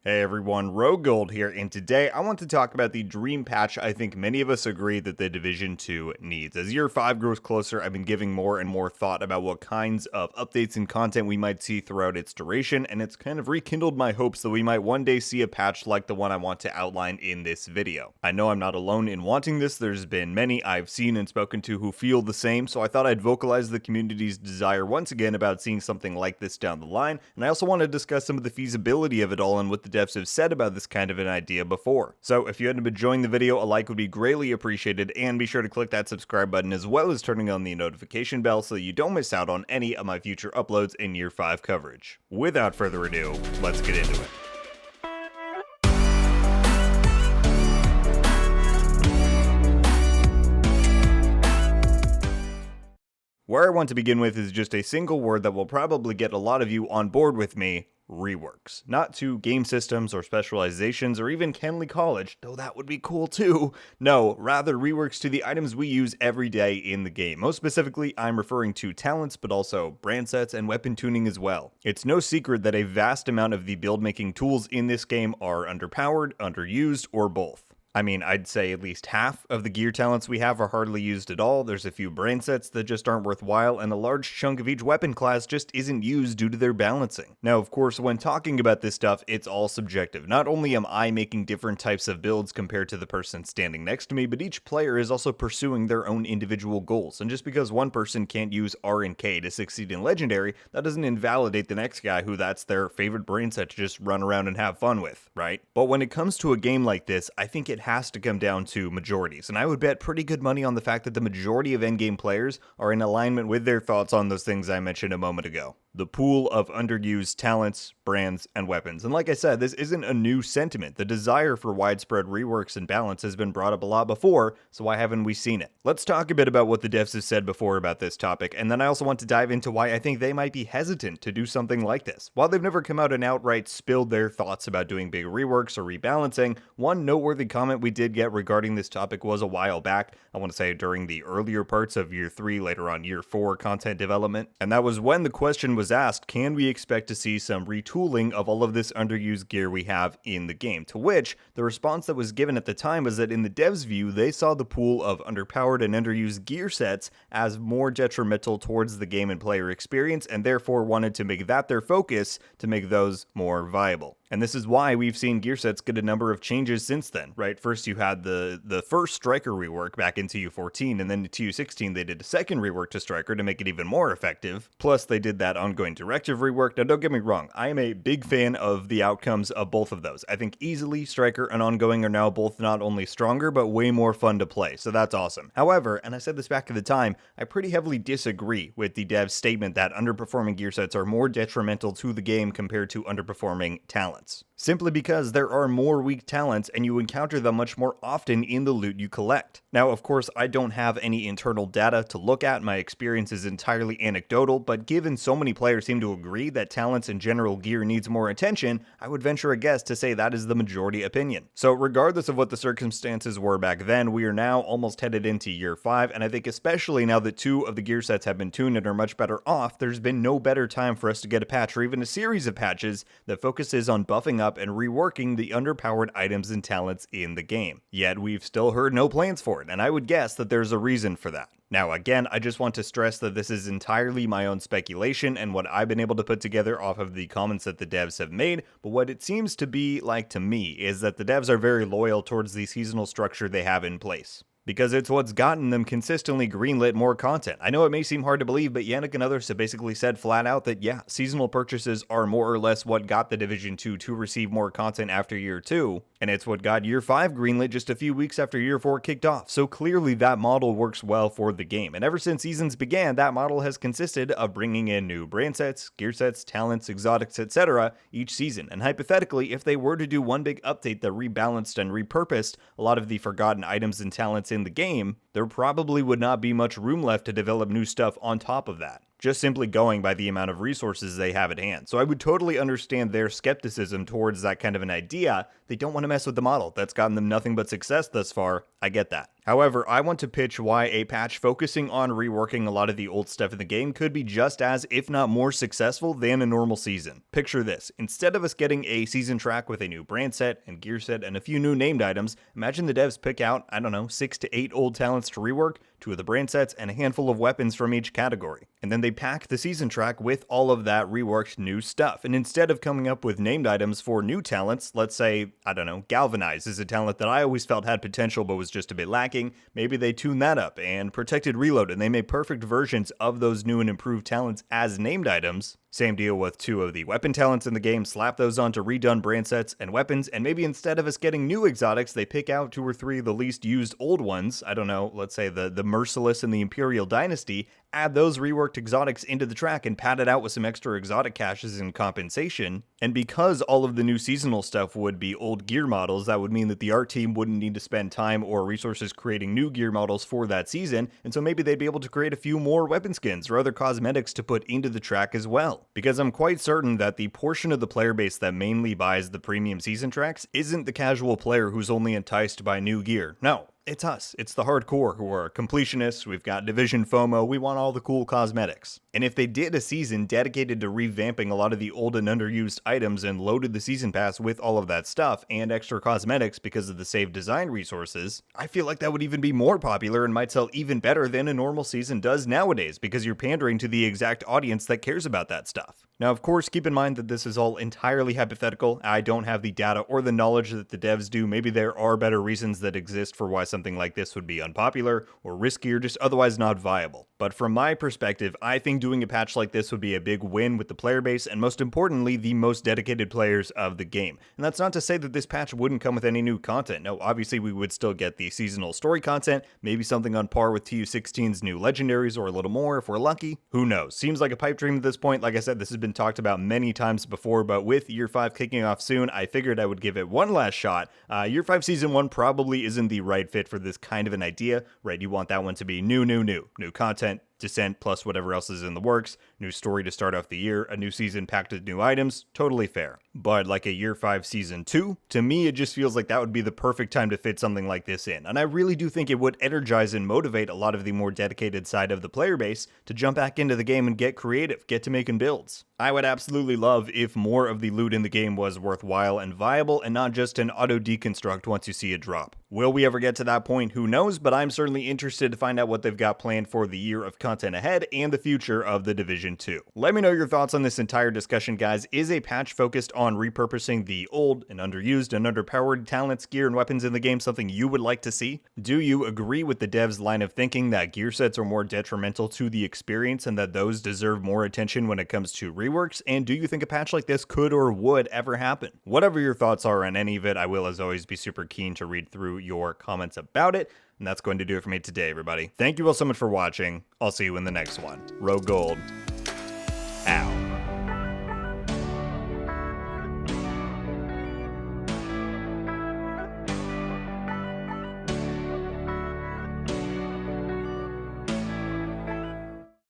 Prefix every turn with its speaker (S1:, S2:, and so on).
S1: Hey everyone, RogueGold here, and today I want to talk about the dream patch I think many of us agree that the Division 2 needs. As year 5 grows closer, I've been giving more and more thought about what kinds of updates and content we might see throughout its duration, and it's kind of rekindled my hopes that we might one day see a patch like the one I want to outline in this video. I know I'm not alone in wanting this. There's been many I've seen and spoken to who feel the same, so I thought I'd vocalize the community's desire once again about seeing something like this down the line, and I also want to discuss some of the feasibility of it all and what the devs have said about this kind of an idea before. So if you hadn't been enjoying the video, a like would be greatly appreciated, and be sure to click that subscribe button as well as turning on the notification bell so you don't miss out on any of my future uploads in year 5 coverage. Without further ado, let's get into it. Where I want to begin with is just a single word that will probably get a lot of you on board with me: reworks. Not to game systems or specializations or even Kenley College, though that would be cool too. No, rather reworks to the items we use every day in the game. Most specifically, I'm referring to talents, but also brand sets and weapon tuning as well. It's no secret that a vast amount of the build making tools in this game are underpowered, underused, or both. I mean, I'd say at least half of the gear talents we have are hardly used at all. There's a few brain sets that just aren't worthwhile, and a large chunk of each weapon class just isn't used due to their balancing. Now, of course, when talking about this stuff, it's all subjective. Not only am I making different types of builds compared to the person standing next to me, but each player is also pursuing their own individual goals. And just because one person can't use R and K to succeed in Legendary, that doesn't invalidate the next guy who that's their favorite brain set to just run around and have fun with, right? But when it comes to a game like this, I think it has to come down to majorities, and I would bet pretty good money on the fact that the majority of endgame players are in alignment with their thoughts on those things I mentioned a moment ago. The pool of underused talents, brands, and weapons. And like I said, this isn't a new sentiment. The desire for widespread reworks and balance has been brought up a lot before, so why haven't we seen it? Let's talk a bit about what the devs have said before about this topic, and then I also want to dive into why I think they might be hesitant to do something like this. While they've never come out and outright spilled their thoughts about doing big reworks or rebalancing, one noteworthy comment we did get regarding this topic was a while back, I want to say during the earlier parts of year 3, later on year 4 content development, and that was when the question was asked, can we expect to see some retooling of all of this underused gear we have in the game? To which the response that was given at the time was that in the devs' view, they saw the pool of underpowered and underused gear sets as more detrimental towards the game and player experience, and therefore wanted to make that their focus to make those more viable. And this is why we've seen gear sets get a number of changes since then, right? First you had the first Striker rework back in TU14, and then in TU16 they did a second rework to Striker to make it even more effective. Plus they did that ongoing directive rework. Now don't get me wrong, I am a big fan of the outcomes of both of those. I think easily Striker and ongoing are now both not only stronger, but way more fun to play, so that's awesome. However, and I said this back at the time, I pretty heavily disagree with the dev's statement that underperforming gear sets are more detrimental to the game compared to underperforming talents. Simply because there are more weak talents and you encounter them much more often in the loot you collect. Now, of course, I don't have any internal data to look at, my experience is entirely anecdotal, but given so many players seem to agree that talents and general gear needs more attention, I would venture a guess to say that is the majority opinion. So regardless of what the circumstances were back then, we are now almost headed into year 5, and I think especially now that 2 of the gear sets have been tuned and are much better off, there's been no better time for us to get a patch or even a series of patches that focuses on buffing up and reworking the underpowered items and talents in the game. Yet we've still heard no plans for it, and I would guess that there's a reason for that. Now again, I just want to stress that this is entirely my own speculation and what I've been able to put together off of the comments that the devs have made, but what it seems to be like to me is that the devs are very loyal towards the seasonal structure they have in place, because it's what's gotten them consistently greenlit more content. I know it may seem hard to believe, but Yannick and others have basically said flat out that yeah, seasonal purchases are more or less what got the Division 2 to receive more content after year 2, and it's what got year 5 greenlit just a few weeks after year 4 kicked off. So clearly that model works well for the game, and ever since seasons began, that model has consisted of bringing in new brand sets, gear sets, talents, exotics, etc. each season. And hypothetically, if they were to do one big update that rebalanced and repurposed a lot of the forgotten items and talents in the game, there probably would not be much room left to develop new stuff on top of that, just simply going by the amount of resources they have at hand. So I would totally understand their skepticism towards that kind of an idea. They don't want to mess with the model that's gotten them nothing but success thus far. I get that. However, I want to pitch why a patch focusing on reworking a lot of the old stuff in the game could be just as, if not more successful than a normal season. Picture this: instead of us getting a season track with a new brand set and gear set and a few new named items, imagine the devs pick out, I don't know, 6 to 8 old talents to rework, 2 of the brand sets, and a handful of weapons from each category. And then they pack the season track with all of that reworked new stuff. And instead of coming up with named items for new talents, let's say, I don't know, Galvanize is a talent that I always felt had potential but was just a bit lacking. Maybe they tune that up, and Protected Reload, and they made perfect versions of those new and improved talents as named items. Same deal with 2 of the weapon talents in the game, slap those onto redone brand sets and weapons, and maybe instead of us getting new exotics, they pick out 2 or 3 of the least used old ones. I don't know, let's say the Merciless and the Imperial Dynasty, add those reworked exotics into the track and pad it out with some extra exotic caches and compensation. And because all of the new seasonal stuff would be old gear models, that would mean that the art team wouldn't need to spend time or resources creating new gear models for that season, and so maybe they'd be able to create a few more weapon skins or other cosmetics to put into the track as well. Because I'm quite certain that the portion of the player base that mainly buys the premium season tracks isn't the casual player who's only enticed by new gear. No. It's us. It's the hardcore who are completionists. We've got Division FOMO. We want all the cool cosmetics. And if they did a season dedicated to revamping a lot of the old and underused items and loaded the season pass with all of that stuff and extra cosmetics because of the saved design resources, I feel like that would even be more popular and might sell even better than a normal season does nowadays, because you're pandering to the exact audience that cares about that stuff. Now, of course, keep in mind that this is all entirely hypothetical. I don't have the data or the knowledge that the devs do. Maybe there are better reasons that exist for why something like this would be unpopular or risky or just otherwise not viable. But from my perspective, I think doing a patch like this would be a big win with the player base and, most importantly, the most dedicated players of the game. And that's not to say that this patch wouldn't come with any new content. No, obviously we would still get the seasonal story content, maybe something on par with TU16's new legendaries or a little more if we're lucky. Who knows? Seems like a pipe dream at this point. Like I said, this has been talked about many times before, but with Year 5 kicking off soon, I figured I would give it one last shot. Year 5 Season 1 probably isn't the right fit for this kind of an idea, right? You want that one to be new content, Descent plus whatever else is in the works, new story to start off the year, a new season packed with new items, totally fair. But like a Year 5 Season 2, to me it just feels like that would be the perfect time to fit something like this in, and I really do think it would energize and motivate a lot of the more dedicated side of the player base to jump back into the game and get creative, get to making builds. I would absolutely love if more of the loot in the game was worthwhile and viable and not just an auto deconstruct once you see it drop. Will we ever get to that point? Who knows, but I'm certainly interested to find out what they've got planned for the year of content ahead and the future of the Division 2. Let me know your thoughts on this entire discussion, guys. Is a patch focused on repurposing the old and underused and underpowered talents, gear, and weapons in the game something you would like to see? Do you agree with the devs' line of thinking that gear sets are more detrimental to the experience and that those deserve more attention when it comes to reworks? And do you think a patch like this could or would ever happen? Whatever your thoughts are on any of it, I will as always be super keen to read through your comments about it. And that's going to do it for me today, everybody. Thank you all so much for watching. I'll see you in the next one. RogueGold